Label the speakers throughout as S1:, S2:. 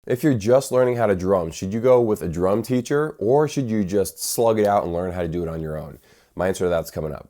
S1: If you're just learning how to drum, should you go with a drum teacher or should you just slug it out and learn how to do it on your own? My answer to that's coming up.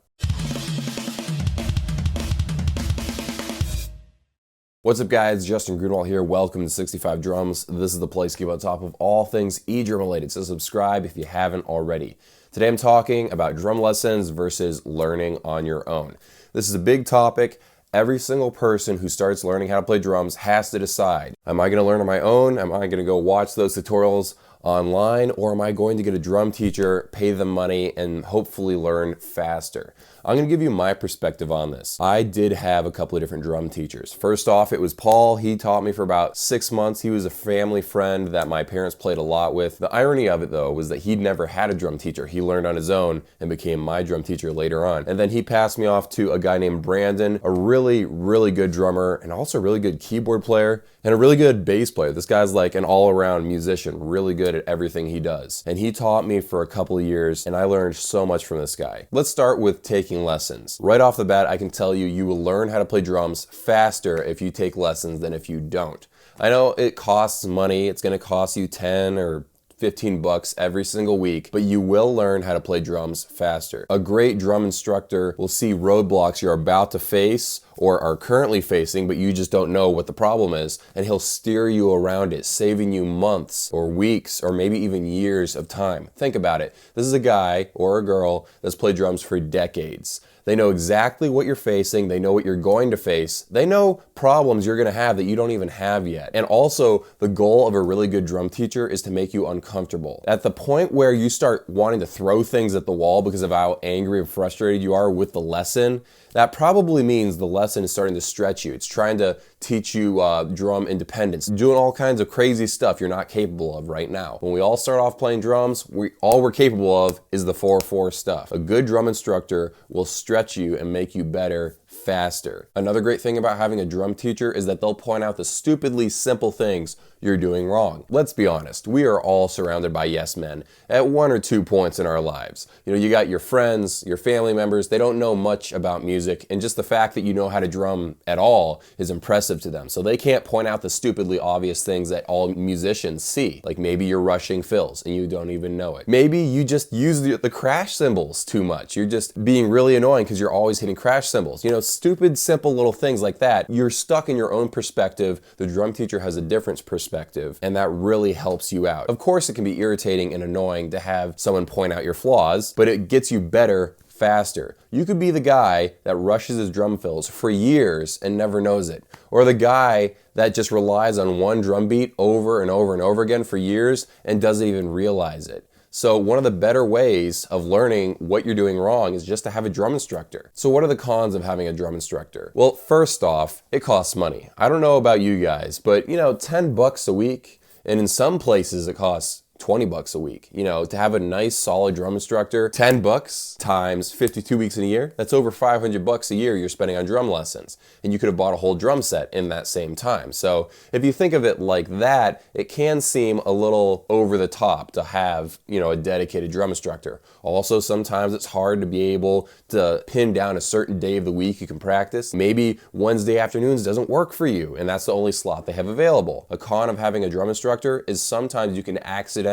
S1: What's up guys, Justin Greenawalt here. Welcome to 65 Drums. This is the place to keep on top of all things e-drum related, so subscribe if you haven't already. Today I'm talking about drum lessons versus learning on your own. This is a big topic. Every single person who starts learning how to play drums has to decide, am I going to learn on my own? Am I going to go watch those tutorials online? Or am I going to get a drum teacher, pay them money, and hopefully learn faster? I'm going to give you my perspective on this. I did have a couple of different drum teachers. First off, it was Paul. He taught me for about 6 months. He was a family friend that my parents played a lot with. The irony of it though was that he'd never had a drum teacher. He learned on his own and became my drum teacher later on. And then he passed me off to a guy named Brandon, a really good drummer and also a really good keyboard player and a really good bass player. This guy's like an all-around musician, really good at everything he does. And he taught me for a couple of years and I learned so much from this guy. Let's start with taking lessons. Right off the bat, I can tell you, you will learn how to play drums faster if you take lessons than if you don't. I know it costs money. It's going to cost you 10 or 15 bucks every single week, but you will learn how to play drums faster. A great drum instructor will see roadblocks you're about to face or are currently facing, but you just don't know what the problem is, and he'll steer you around it, saving you months or weeks or maybe even years of time. Think about it. This is a guy or a girl that's played drums for decades. They know exactly what you're facing. They know what you're going to face. They know problems you're going to have that you don't even have yet. And also, the goal of a really good drum teacher is to make you uncomfortable. At the point where you start wanting to throw things at the wall because of how angry and frustrated you are with the lesson, that probably means the lesson is starting to stretch you. It's trying to teach you drum independence, doing all kinds of crazy stuff you're not capable of right now. When we all start off playing drums, all we're capable of is the 4/4 stuff. A good drum instructor will stretch you and make you better faster. Another great thing about having a drum teacher is that they'll point out the stupidly simple things you're doing wrong. Let's be honest, we are all surrounded by yes men at one or two points in our lives. You know, you got your friends, your family members, they don't know much about music, and just the fact that you know how to drum at all is impressive to them. So they can't point out the stupidly obvious things that all musicians see. Like maybe you're rushing fills and you don't even know it. Maybe you just use the crash cymbals too much. You're just being really annoying because you're always hitting crash cymbals. You know, stupid, simple little things like that. You're stuck in your own perspective. The drum teacher has a different perspective, and that really helps you out. Of course, it can be irritating and annoying to have someone point out your flaws, but it gets you better faster. You could be the guy that rushes his drum fills for years and never knows it, or the guy that just relies on one drum beat over and over and over again for years and doesn't even realize it. So one of the better ways of learning what you're doing wrong is just to have a drum instructor. So what are the cons of having a drum instructor? Well, first off, it costs money. I don't know about you guys, but 10 bucks a week, and in some places it costs 20 bucks a week. You know, to have a nice solid drum instructor, 10 bucks times 52 weeks in a year, that's over 500 bucks a year you're spending on drum lessons. And you could have bought a whole drum set in that same time. So if you think of it like that, it can seem a little over the top to have, a dedicated drum instructor. Also, sometimes it's hard to be able to pin down a certain day of the week you can practice. Maybe Wednesday afternoons doesn't work for you and that's the only slot they have available. A con of having a drum instructor is sometimes you can accidentally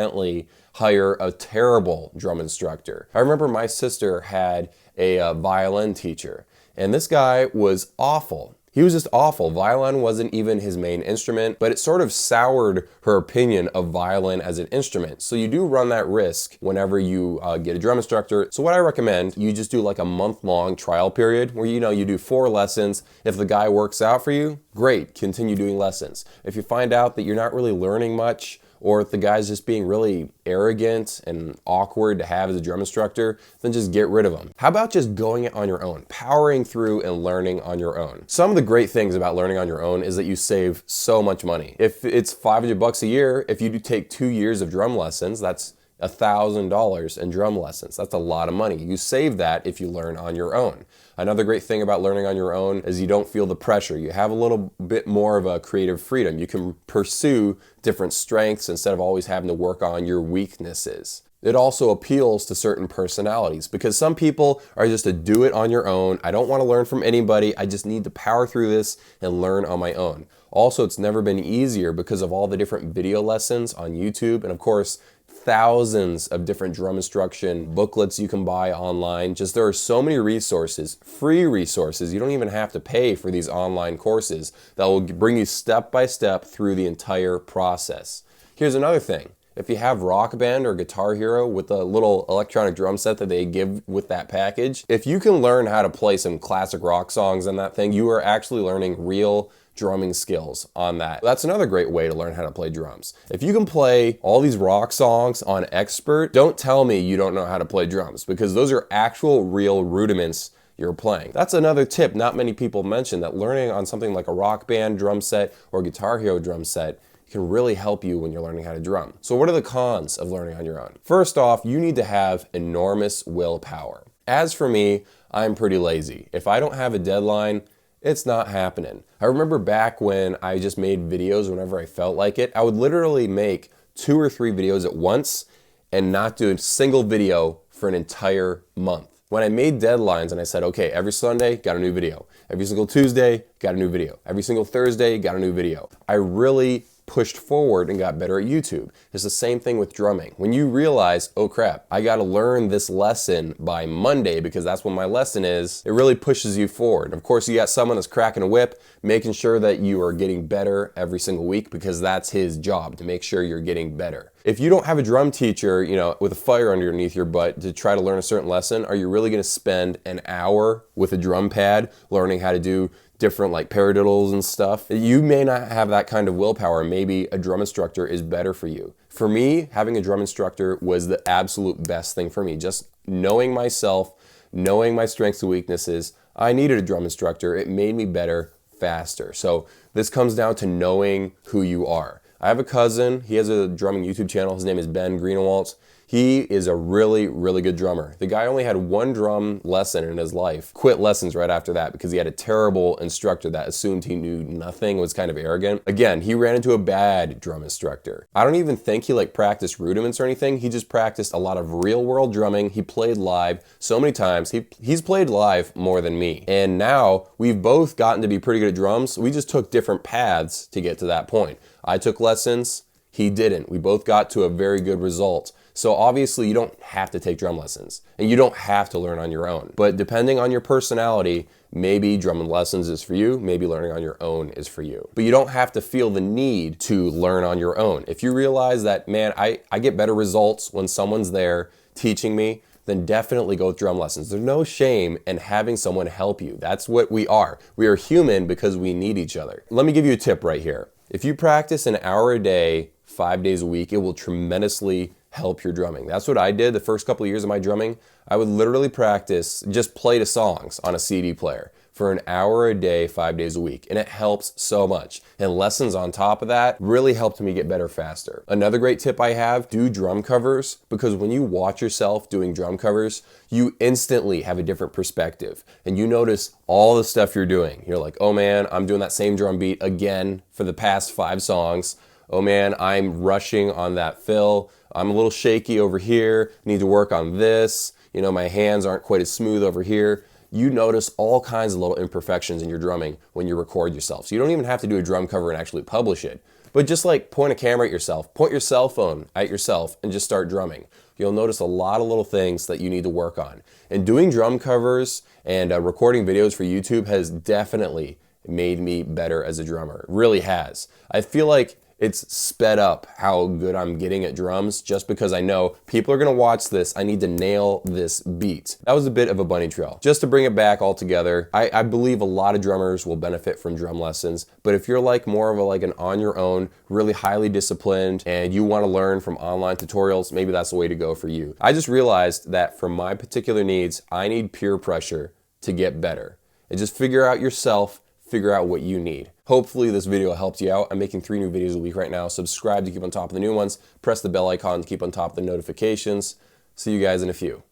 S1: hire a terrible drum instructor. I remember my sister had a violin teacher, and this guy was awful. He was just awful. Violin wasn't even his main instrument, but it sort of soured her opinion of violin as an instrument. So you do run that risk whenever you get a drum instructor. So what I recommend, you just do like a month-long trial period where you do 4 lessons. If the guy works out for you, great, continue doing lessons. If you find out that you're not really learning much, or if the guy's just being really arrogant and awkward to have as a drum instructor, then just get rid of him. How about just going it on your own, powering through and learning on your own? Some of the great things about learning on your own is that you save so much money. If it's 500 bucks a year, if you do take 2 years of drum lessons, that's $1,000 in drum lessons. That's a lot of money. You save that if you learn on your own. Another great thing about learning on your own is you don't feel the pressure. You have a little bit more of a creative freedom. You can pursue different strengths instead of always having to work on your weaknesses. It also appeals to certain personalities because some people are just a do it on your own. I don't want to learn from anybody. I just need to power through this and learn on my own. Also, it's never been easier because of all the different video lessons on YouTube, and of course, thousands of different drum instruction booklets you can buy online. Just there are so many resources, free resources. You don't even have to pay for these online courses that will bring you step by step through the entire process. Here's another thing. If you have Rock Band or Guitar Hero with a little electronic drum set that they give with that package, if you can learn how to play some classic rock songs on that thing, you are actually learning real drumming skills on that. That's another great way to learn how to play drums. If you can play all these rock songs on expert, don't tell me you don't know how to play drums, because those are actual real rudiments you're playing. That's another tip not many people mention, that learning on something like a Rock Band drum set or Guitar Hero drum set can really help you when you're learning how to drum. So what are the cons of learning on your own? First off, you need to have enormous willpower. As for me, I'm pretty lazy. If I don't have a deadline, it's not happening. I remember back when I just made videos whenever I felt like it. I would literally make 2 or 3 videos at once and not do a single video for an entire month. When I made deadlines and I said, okay, every Sunday, got a new video. Every single Tuesday, got a new video. Every single Thursday, got a new video. I really pushed forward and got better at YouTube. It's the same thing with drumming. When you realize, oh crap, I gotta learn this lesson by Monday because that's when my lesson is, it really pushes you forward. Of course, you got someone that's cracking a whip, making sure that you are getting better every single week, because that's his job, to make sure you're getting better. If you don't have a drum teacher, with a fire underneath your butt to try to learn a certain lesson, are you really gonna spend an hour with a drum pad learning how to do different like paradiddles and stuff? You may not have that kind of willpower. Maybe a drum instructor is better for you. For me, having a drum instructor was the absolute best thing for me. Just knowing myself, knowing my strengths and weaknesses, I needed a drum instructor. It made me better faster. So this comes down to knowing who you are. I have a cousin, he has a drumming YouTube channel. His name is Greenawalt. He is a really, really good drummer. The guy only had 1 drum lesson in his life, quit lessons right after that because he had a terrible instructor that assumed he knew nothing, was kind of arrogant. Again, he ran into a bad drum instructor. I don't even think he practiced rudiments or anything. He just practiced a lot of real world drumming. He played live so many times. He's played live more than me. And now we've both gotten to be pretty good at drums. We just took different paths to get to that point. I took lessons, he didn't. We both got to a very good result. So obviously you don't have to take drum lessons and you don't have to learn on your own. But depending on your personality, maybe drumming lessons is for you, maybe learning on your own is for you. But you don't have to feel the need to learn on your own. If you realize that, man, I get better results when someone's there teaching me, then definitely go with drum lessons. There's no shame in having someone help you. That's what we are. We are human because we need each other. Let me give you a tip right here. If you practice an hour a day, 5 days a week, it will tremendously help your drumming. That's what I did the first couple of years of my drumming. I would literally practice, just play the songs on a CD player for an hour a day, 5 days a week. And it helps so much. And lessons on top of that really helped me get better faster. Another great tip I have, do drum covers, because when you watch yourself doing drum covers, you instantly have a different perspective. And you notice all the stuff you're doing. You're like, oh man, I'm doing that same drum beat again for the past 5 songs. Oh man, I'm rushing on that fill. I'm a little shaky over here, need to work on this. My hands aren't quite as smooth over here. You notice all kinds of little imperfections in your drumming when you record yourself. So you don't even have to do a drum cover and actually publish it. But just point a camera at yourself, point your cell phone at yourself and just start drumming. You'll notice a lot of little things that you need to work on. And doing drum covers and recording videos for YouTube has definitely made me better as a drummer. It really has. I feel like it's sped up how good I'm getting at drums just because I know people are gonna watch this. I need to nail this beat. That was a bit of a bunny trail. Just to bring it back all together, I believe a lot of drummers will benefit from drum lessons, but if you're more of an on your own, really highly disciplined, and you wanna learn from online tutorials, maybe that's the way to go for you. I just realized that for my particular needs, I need peer pressure to get better. And just figure out yourself, figure out what you need. Hopefully this video helped you out. I'm making 3 new videos a week right now. Subscribe to keep on top of the new ones. Press the bell icon to keep on top of the notifications. See you guys in a few.